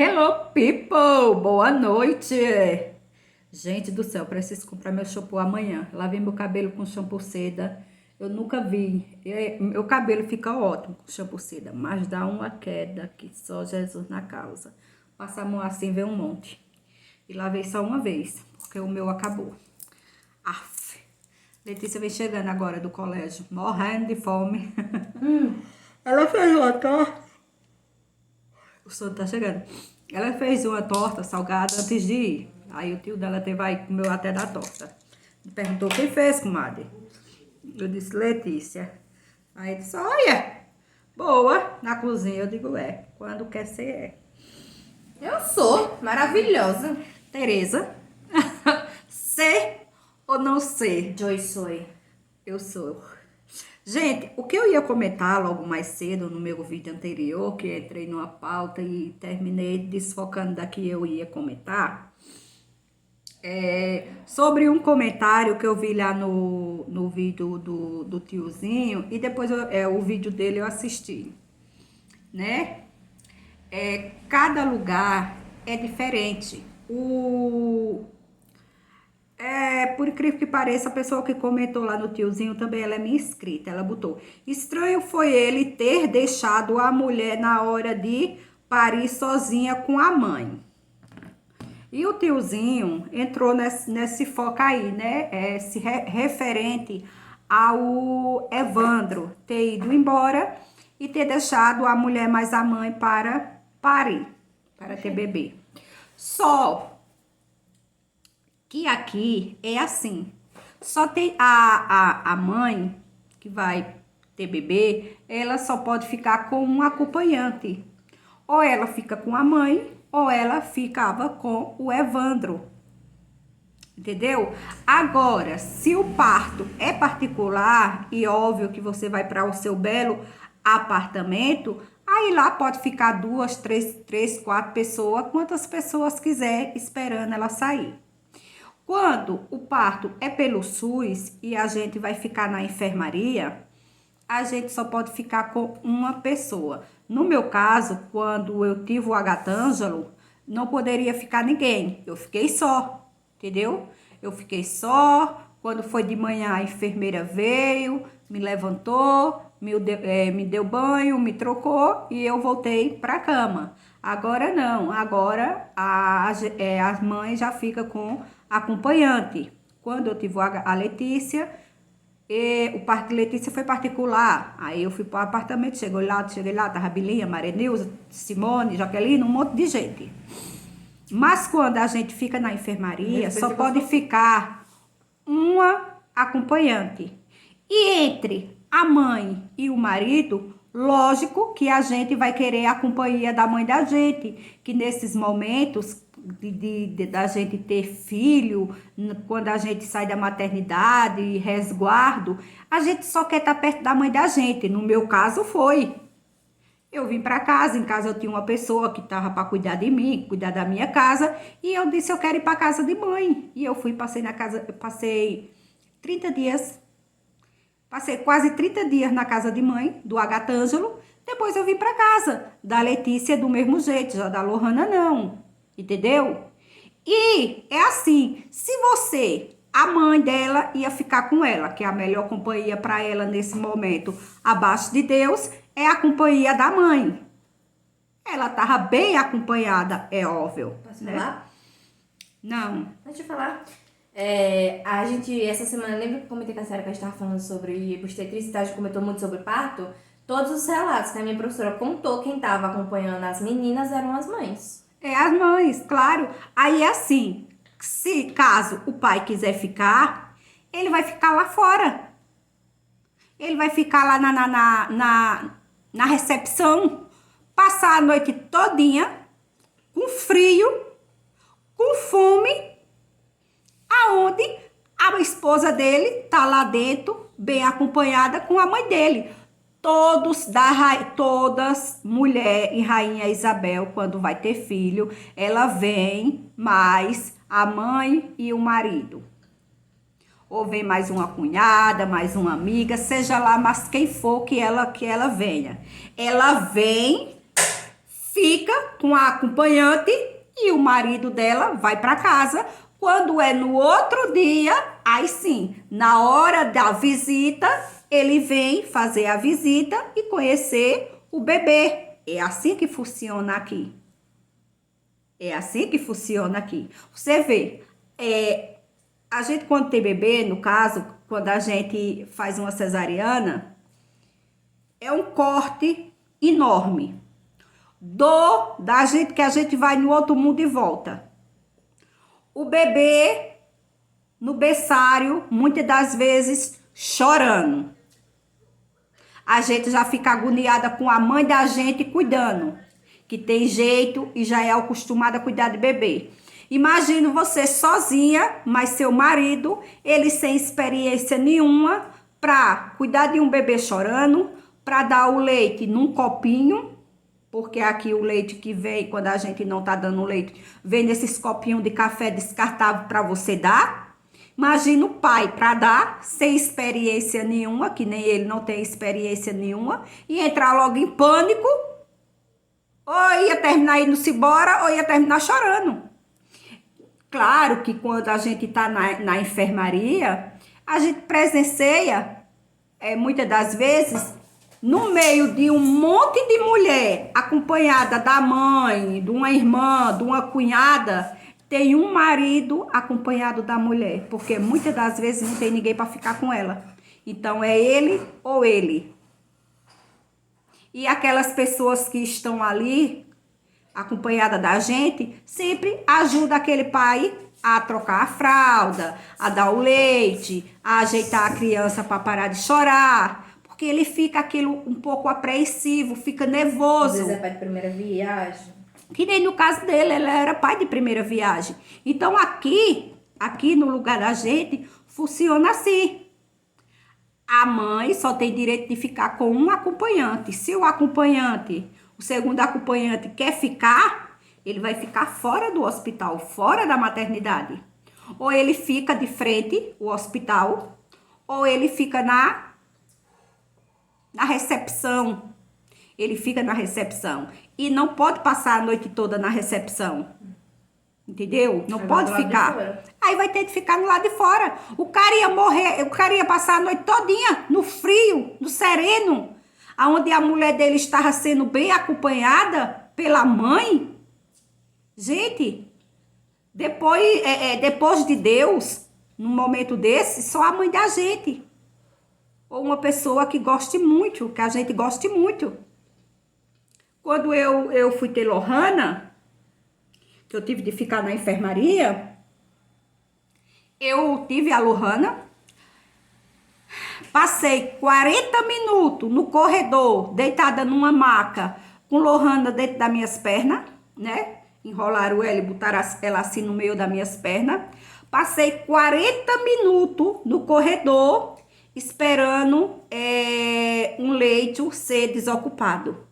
Hello, people! Boa noite! Gente do céu, preciso comprar meu shampoo amanhã. Lavei meu cabelo com shampoo seda. Eu nunca vi. Meu cabelo fica ótimo com shampoo seda, mas dá uma queda que só Jesus na causa. Passa a mão assim, vê um monte. E lavei só uma vez, porque o meu acabou. Aff! Letícia vem chegando agora do colégio, morrendo de fome. Ela fez uma torta. O sono tá chegando. Ela fez uma torta salgada antes de ir. Aí o tio dela teve aí, comeu até da torta. Me perguntou quem fez, comadre. Eu disse, Letícia. Aí disse, olha, boa, na cozinha. Eu digo, quando quer ser, Eu sou maravilhosa. Tereza, ser ou não ser? Joy soy. Eu sou. Gente, o que eu ia comentar logo mais cedo no meu vídeo anterior, que entrei numa pauta e terminei desfocando da que eu ia comentar, sobre um comentário que eu vi lá no vídeo do tiozinho, e depois o vídeo dele eu assisti, né? Cada lugar é diferente. Por incrível que pareça, a pessoa que comentou lá no tiozinho também, ela é minha inscrita. Ela botou: estranho foi ele ter deixado a mulher na hora de parir sozinha com a mãe. E o tiozinho entrou nesse foco aí, né? Referente ao Evandro ter ido embora e ter deixado a mulher mais a mãe para parir, para ter bebê. Só que aqui é assim, só tem a mãe que vai ter bebê, ela só pode ficar com um acompanhante. Ou ela fica com a mãe, ou ela ficava com o Evandro. Entendeu? Agora, se o parto é particular, e óbvio que você vai para o seu belo apartamento, aí lá pode ficar 2, 3, 4 pessoas, quantas pessoas quiser esperando ela sair. Quando o parto é pelo SUS e a gente vai ficar na enfermaria, a gente só pode ficar com uma pessoa. No meu caso, quando eu tive o Agatângelo, não poderia ficar ninguém. Eu fiquei só, entendeu? Eu fiquei só. Quando foi de manhã, a enfermeira veio, me levantou, me deu banho, me trocou e eu voltei para a cama. Agora não, agora as mães já ficam com acompanhante. Quando eu tive a Letícia, o parto de Letícia foi particular. Aí eu fui para o apartamento, cheguei lá, tava Bilinha, Marenilza, Simone, Jaqueline, um monte de gente. Mas quando a gente fica na enfermaria, só pode ficar uma acompanhante. E entre a mãe e o marido, lógico que a gente vai querer a companhia da mãe da gente, que nesses momentos da gente ter filho, quando a gente sai da maternidade e resguardo, a gente só quer estar perto da mãe da gente. No meu caso foi. Eu vim para casa, em casa eu tinha uma pessoa que estava para cuidar de mim, cuidar da minha casa, e eu disse, eu quero ir para casa de mãe. E eu fui, passei 30 dias, passei quase 30 dias na casa de mãe, do Agatângelo, depois eu vim para casa, da Letícia do mesmo jeito, já da Lohana não, entendeu? E é assim, se você, a mãe dela ia ficar com ela, que é a melhor companhia para ela nesse momento, abaixo de Deus, é a companhia da mãe. Ela estava bem acompanhada, é óbvio. Posso né? falar? Não. Deixa eu falar. A gente, essa semana, lembra que eu comentei com a Sarah que a gente estava falando sobre obstetricidade, a gente comentou muito sobre parto? Todos os relatos que a minha professora contou, quem estava acompanhando as meninas eram as mães. É as mães, claro. Aí é assim, se caso o pai quiser ficar, ele vai ficar lá fora. Ele vai ficar lá na recepção, passar a noite todinha, com frio, com fome, aonde a esposa dele tá lá dentro, bem acompanhada com a mãe dele. Todas mulher e rainha Isabel, quando vai ter filho, ela vem mais a mãe e o marido. Ou vem mais uma cunhada, mais uma amiga, seja lá, mas quem for que ela venha. Ela vem fica com a acompanhante e o marido dela vai para casa. Quando é no outro dia, aí sim, na hora da visita, ele vem fazer a visita e conhecer o bebê. É assim que funciona aqui. É assim que funciona aqui. Você vê, a gente quando tem bebê, no caso, quando a gente faz uma cesariana, é um corte enorme. Dor da gente que a gente vai no outro mundo e volta. O bebê no berçário, muitas das vezes chorando. A gente já fica agoniada com a mãe da gente cuidando, que tem jeito e já é acostumada a cuidar de bebê. Imagina você sozinha, mas seu marido, ele sem experiência nenhuma, para cuidar de um bebê chorando, para dar o leite num copinho, porque aqui o leite que vem, quando a gente não tá dando leite, vem nesses copinhos de café descartável para você dar. Imagina o pai para dar, sem experiência nenhuma, que nem ele não tem experiência nenhuma, e entrar logo em pânico, ou ia terminar indo-se embora, ou ia terminar chorando. Claro que quando a gente tá na enfermaria, a gente presencia, muitas das vezes, no meio de um monte de mulher, acompanhada da mãe, de uma irmã, de uma cunhada, tem um marido acompanhado da mulher, porque muitas das vezes não tem ninguém para ficar com ela. Então é ele ou ele. E aquelas pessoas que estão ali, acompanhada da gente, sempre ajuda aquele pai a trocar a fralda, a dar o leite, a ajeitar a criança para parar de chorar. Porque ele fica aquilo um pouco apreensivo, fica nervoso. Às vezes é pai de primeira viagem. Que nem no caso dele, ele era pai de primeira viagem. Então aqui no lugar da gente, funciona assim. A mãe só tem direito de ficar com um acompanhante. Se o acompanhante, o segundo acompanhante quer ficar, ele vai ficar fora do hospital, fora da maternidade. Ou ele fica de frente ao hospital, ou ele fica na recepção. Ele fica na recepção. E não pode passar a noite toda na recepção. Entendeu? Não pode ficar. Aí vai ter que ficar no lado de fora. O cara ia morrer, o cara ia passar a noite todinha no frio, no sereno, aonde a mulher dele estava sendo bem acompanhada pela mãe. Gente, depois de Deus, num momento desse, só a mãe da gente. Ou uma pessoa que goste muito, que a gente goste muito. Quando eu fui ter Lohana, que eu tive de ficar na enfermaria, eu tive a Lohana, passei 40 minutos no corredor, deitada numa maca, com Lohana dentro das minhas pernas, né? Enrolaram ela e botaram ela assim no meio das minhas pernas. Passei 40 minutos no corredor, esperando um leito ser desocupado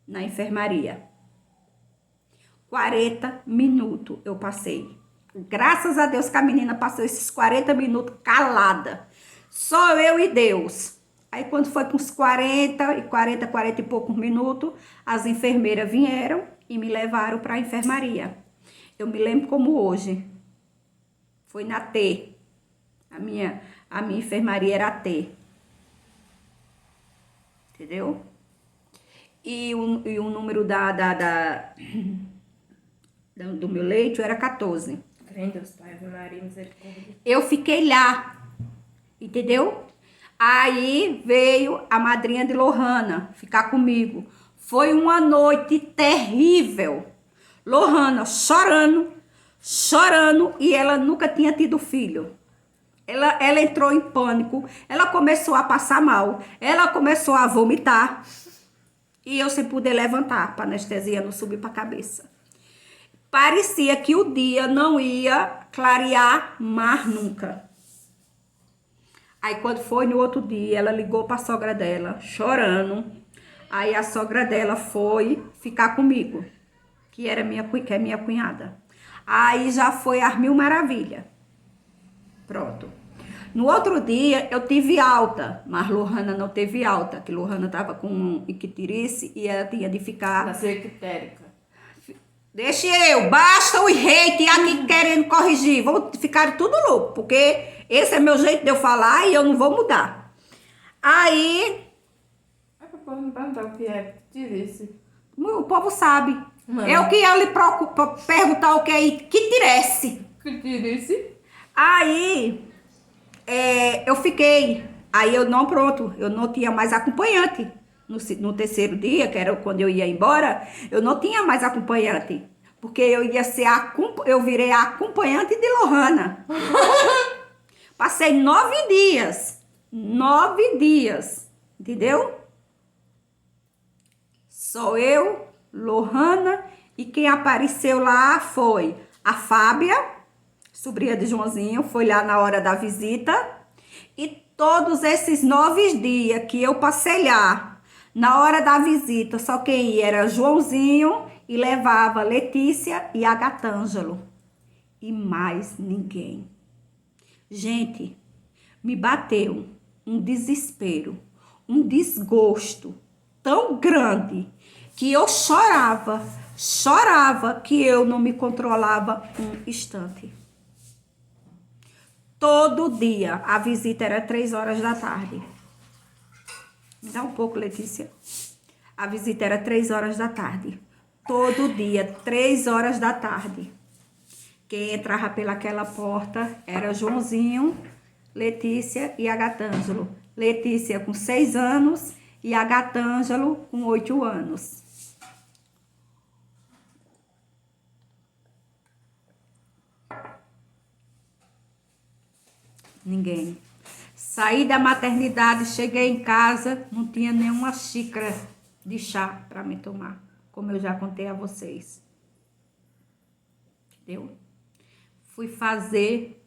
na enfermaria. 40 minutos eu passei. Graças a Deus que a menina passou esses 40 minutos calada. Só eu e Deus. Aí quando foi com uns 40 e poucos minutos, as enfermeiras vieram e me levaram para a enfermaria. Eu me lembro como hoje. Foi na T. A minha enfermaria era T. Entendeu? E o número do meu leito era 14. Deus, Pai, Ave Maria, misericórdia. Eu fiquei lá, entendeu? Aí veio a madrinha de Lohana ficar comigo. Foi uma noite terrível. Lohana chorando, e ela nunca tinha tido filho. Ela entrou em pânico, ela começou a passar mal, ela começou a vomitar. E eu sem poder levantar, para anestesia não subir para a cabeça. Parecia que o dia não ia clarear mais nunca. Aí quando foi no outro dia, ela ligou para a sogra dela, chorando. Aí a sogra dela foi ficar comigo, que é minha cunhada. Aí já foi as mil maravilhas. Pronto. No outro dia eu tive alta, mas Lohana não teve alta, que Lohana estava com um ictirice e ela tinha de ficar. Nasceu ictérica. Deixa eu, basta o hate aqui querendo corrigir, vão ficar tudo louco, porque esse é meu jeito de eu falar e eu não vou mudar. Aí, É pra povo me perguntar o que é ictirice. o povo sabe. Não. Eu que ia lhe perguntar o que é ictirice. Ictirice? Aí, eu fiquei, aí eu não tinha mais acompanhante. No terceiro dia, que era quando eu ia embora, eu não tinha mais acompanhante. Porque eu virei a acompanhante de Lohana. Passei 9 dias. 9 dias. Entendeu? Só eu, Lohana, e quem apareceu lá foi a Fábia, sobrinha de Joãozinho, foi lá na hora da visita. E todos esses 9 dias que eu passei lá, na hora da visita, só quem ia era Joãozinho e levava Letícia e a Gatângelo. E mais ninguém. Gente, me bateu um desespero, um desgosto tão grande que eu chorava que eu não me controlava um instante. Todo dia, a visita era 3 horas da tarde. Me dá um pouco, Letícia. A visita era 3 horas da tarde. Todo dia, 3 horas da tarde. Quem entrava pelaquela porta era Joãozinho, Letícia e a Gatângelo. Letícia com 6 anos e a Gatângelo com 8 anos. Ninguém. Saí da maternidade, cheguei em casa, não tinha nenhuma xícara de chá para me tomar, como eu já contei a vocês. Entendeu? Fui fazer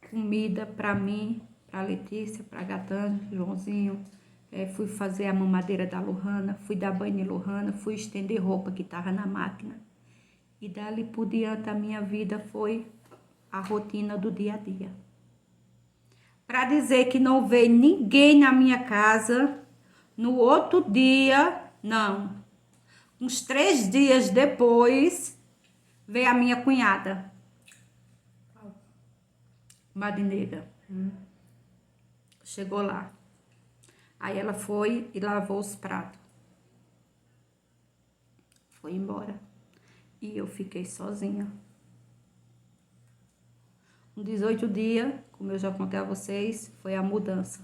comida para mim, para Letícia, para Gatângelo, Joãozinho. Fui fazer a mamadeira da Lohana, fui dar banho em Lohana, fui estender roupa que estava na máquina. E dali por diante a minha vida foi a rotina do dia a dia. Para dizer que não veio ninguém na minha casa, no outro dia, não. Uns 3 dias depois, veio a minha cunhada. Madinega. Chegou lá. Aí ela foi e lavou os pratos. Foi embora. E eu fiquei sozinha. Com 18 dias, como eu já contei a vocês, foi a mudança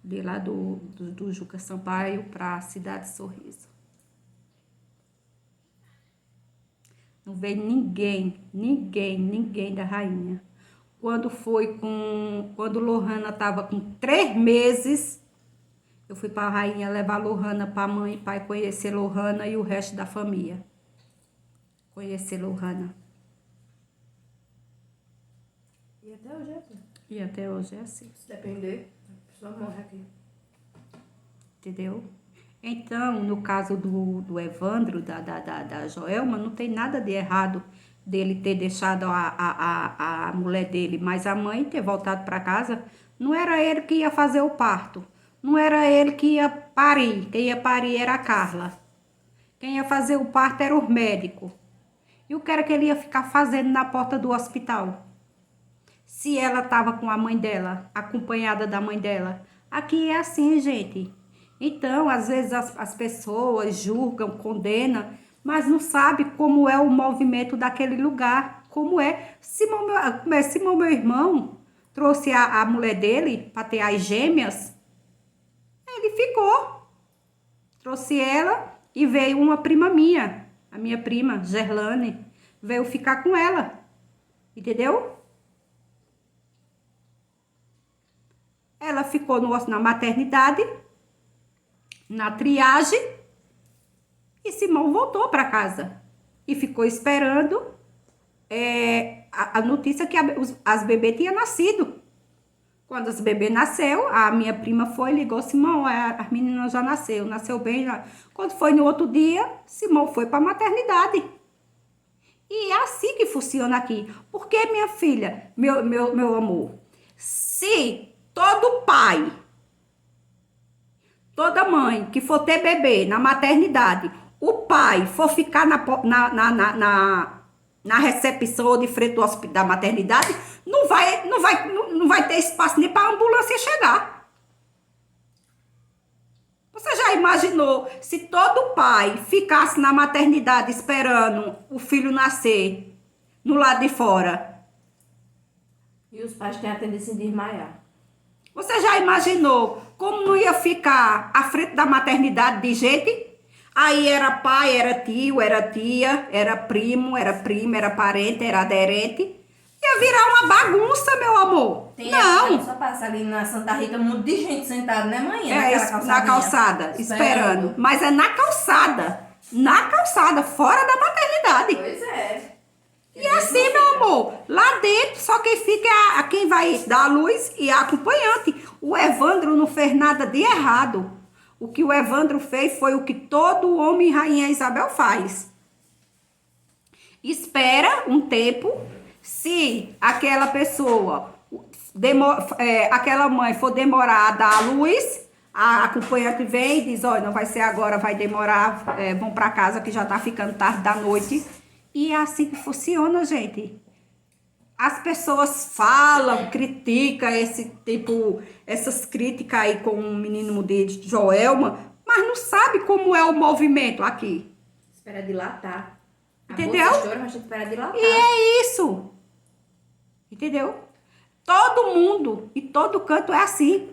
de lá do Juca Sampaio para a cidade de Sorriso. Não veio ninguém da rainha. Quando Lohana estava com 3 meses, eu fui para a rainha levar Lohana para a mãe e pai conhecer Lohana e o resto da família. Conhecer Lohana. E até hoje é assim. E até hoje é assim. Se depender, a pessoa morre aqui. Entendeu? Então, no caso do Evandro, da Joelma, não tem nada de errado dele ter deixado a mulher dele, mas a mãe ter voltado para casa, não era ele que ia fazer o parto, não era ele que ia parir, quem ia parir era a Carla. Quem ia fazer o parto era o médico. E o que era que ele ia ficar fazendo na porta do hospital? Se ela estava com a mãe dela, acompanhada da mãe dela. Aqui é assim, gente. Então, às vezes as pessoas julgam, condenam, mas não sabem como é o movimento daquele lugar. Como é. Simão, meu irmão, trouxe a mulher dele para ter as gêmeas. Ele ficou. Trouxe ela e veio uma prima minha, a minha prima, Gerlane, veio ficar com ela. Entendeu? Ela ficou na maternidade, na triagem, e Simão voltou para casa. E ficou esperando a notícia que as bebês tinham nascido. Quando as bebês nasceu, a minha prima foi e ligou, Simão, a menina já nasceu bem. Já. Quando foi no outro dia, Simão foi para a maternidade. E é assim que funciona aqui. Porque, minha filha, meu amor, se todo pai, toda mãe que for ter bebê na maternidade, o pai for ficar na recepção ou de frente do hospital da maternidade, não vai ter espaço nem para a ambulância chegar. Você já imaginou se todo pai ficasse na maternidade esperando o filho nascer no lado de fora? E os pais têm a tendência de desmaiar. Você já imaginou como não ia ficar à frente da maternidade de gente? Aí era pai, era tio, era tia, era primo, era prima, era parente, era aderente. Ia virar uma bagunça, meu amor. Não. Só passa ali na Santa Rita, um monte de gente sentada, né, manhã? Na calçada, esperando. Mas é na calçada, fora da maternidade. Pois é. E assim, meu amor, lá dentro, só quem fica é quem vai dar a luz e a acompanhante. O Evandro não fez nada de errado. O que o Evandro fez foi o que todo homem e rainha Isabel faz. Espera um tempo, se aquela pessoa, aquela mãe for demorar a dar a luz, a acompanhante vem e diz, olha, não vai ser agora, vai demorar, vão para casa que já tá ficando tarde da noite. E é assim que funciona, gente. As pessoas falam, criticam essas críticas aí com o menino de Joelma, mas não sabe como é o movimento aqui. Espera dilatar. Entendeu? Estoura, mas espera dilatar. E é isso. Entendeu? Todo mundo e todo canto é assim.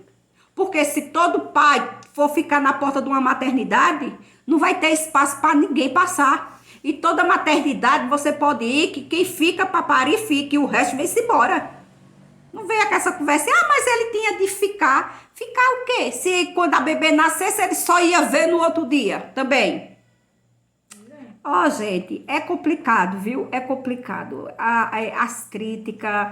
Porque se todo pai for ficar na porta de uma maternidade, não vai ter espaço para ninguém passar. E toda maternidade você pode ir, que quem fica para parir fica, e o resto vem-se embora. Não venha com essa conversa, mas ele tinha de ficar. Ficar o quê? Se quando a bebê nascesse, ele só ia ver no outro dia também. Ó, gente, é complicado, viu? É complicado. As críticas,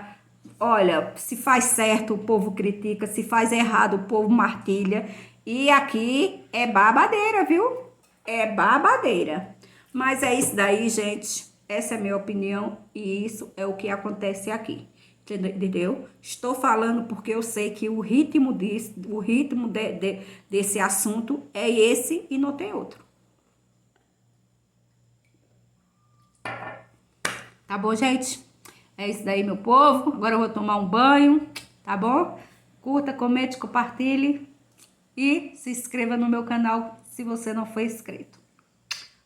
olha, se faz certo, o povo critica, se faz errado, o povo martilha. E aqui é babadeira, viu? É babadeira. Mas é isso daí, gente. Essa é a minha opinião e isso é o que acontece aqui. Entendeu? Estou falando porque eu sei que o ritmo desse assunto é esse e não tem outro. Tá bom, gente? É isso daí, meu povo. Agora eu vou tomar um banho, tá bom? Curta, comente, compartilhe e se inscreva no meu canal se você não for inscrito.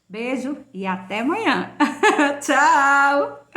Beijo e até amanhã. Tchau!